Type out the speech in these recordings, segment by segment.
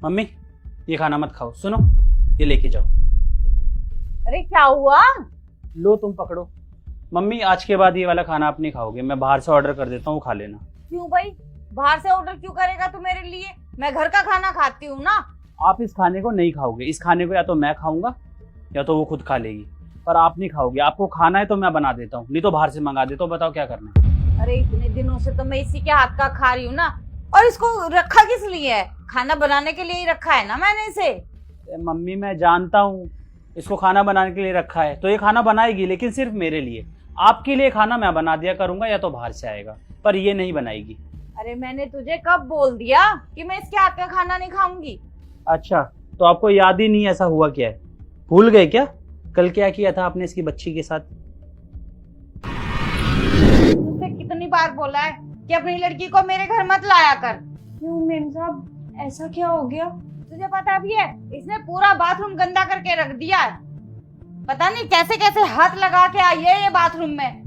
Mummy ये खाना मत खाओ, सुनो ये लेके जाओ। अरे क्या हुआ? लो तुम पकड़ो। मम्मी आज के बाद ये वाला खाना आप नहीं खाओगे, मैं बाहर से ऑर्डर कर देता हूँ, खा लेना। क्यों भाई, बाहर से ऑर्डर क्यों करेगा तू मेरे लिए? मैं घर का खाना खाती हूँ ना। आप इस खाने को नहीं खाओगे, इस खाने को या तो मैं खाऊंगा या तो वो खुद खा लेगी, पर आप नहीं खाओगे। आपको खाना है तो मैं बना देता हूँ, नहीं तो बाहर से मंगा देता हूँ। बताओ क्या करना है। अरे इतने दिनों से तो मैं इसी के हाथ का खा रही हूँ ना, और इसको रखा किस लिए है? खाना बनाने के लिए ही रखा है ना मैंने इसे। मम्मी मैं जानता हूँ इसको खाना बनाने के लिए रखा है, तो ये खाना बनाएगी लेकिन सिर्फ मेरे लिए। आपके लिए खाना मैं बना दिया करूंगा या तो बाहर से आएगा, पर ये नहीं बनाएगी। अरे मैंने तुझे कब बोल दिया कि मैं इसके हाथ का खाना नहीं खाऊंगी? अच्छा तो आपको याद ही नहीं ऐसा हुआ क्या है? भूल गए क्या कल क्या किया था आपने इसकी बच्ची के साथ? तुझसे कितनी बार बोला है कि अपनी लड़की को मेरे घर मत लाया कर। क्यों मेम साहब, ऐसा क्या हो गया? तुझे पता भी है इसने पूरा बाथरूम गंदा करके रख दिया है। पता नहीं कैसे कैसे हाथ लगा के आई है ये बाथरूम में।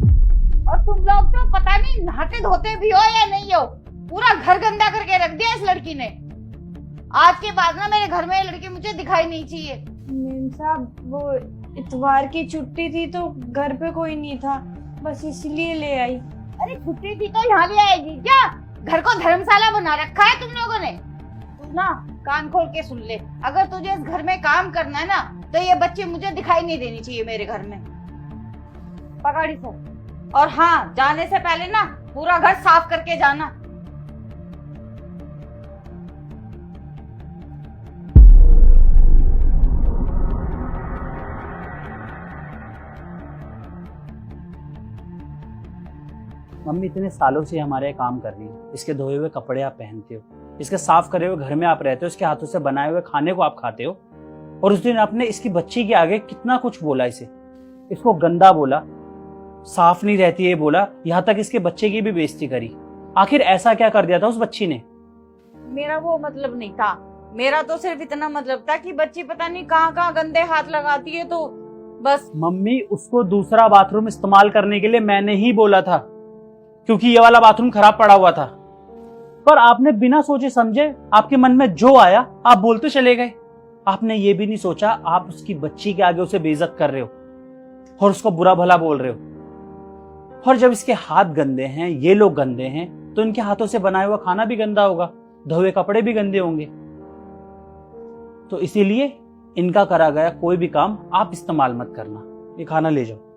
और तुम लोग तो पता नहीं नहाते धोते भी हो या नहीं हो, पूरा घर गंदा करके रख दिया इस लड़की ने। आज के बाद ना मेरे घर में ये लड़की मुझे दिखाई नहीं चाहिए। मेम साहब वो इतवार की छुट्टी थी तो घर पे कोई नहीं था, बस इसलिए ले आई। अरे छुट्टी थी तो यहाँ ले आएगी क्या? घर को धर्मशाला बना रखा है तुम लोगों ने। तू ना कान खोल के सुन ले, अगर तुझे इस घर में काम करना है ना तो ये बच्ची मुझे दिखाई नहीं देनी चाहिए मेरे घर में। पकड़ी सर। और हाँ, जाने से पहले ना पूरा घर साफ करके जाना। मम्मी इतने सालों से हमारे यहाँ काम कर रही है, इसके धोए हुए कपड़े आप पहनते हो, इसके साफ करे हुए घर में आप रहते हो, इसके हाथों से बनाए हुए खाने को आप खाते हो, और उस दिन आपने इसकी बच्ची के आगे कितना कुछ बोला इसे। इसको गंदा बोला, साफ नहीं रहती है बोला, यहाँ तक इसके बच्चे की भी बेइज्जती करी। आखिर ऐसा क्या कर दिया था उस बच्ची ने? मेरा वो मतलब नहीं था, मेरा तो सिर्फ इतना मतलब था कि बच्ची पता नहीं कहाँ कहाँ गंदे हाथ लगाती है, तो बस। मम्मी उसको दूसरा बाथरूम इस्तेमाल करने के लिए मैंने ही बोला था, क्योंकि ये वाला बाथरूम खराब पड़ा हुआ था, पर आपने बिना सोचे समझे आपके मन में जो आया आप बोलते चले गए। आपने ये भी नहीं सोचा आप उसकी बच्ची के आगे उसे बेइज्जत कर रहे हो और उसको बुरा भला बोल रहे हो। और जब इसके हाथ गंदे हैं, ये लोग गंदे हैं, तो इनके हाथों से बनाया हुआ खाना भी गंदा होगा, धोए कपड़े भी गंदे होंगे। तो इसीलिए इनका करा गया कोई भी काम आप इस्तेमाल मत करना। ये खाना ले जाओ।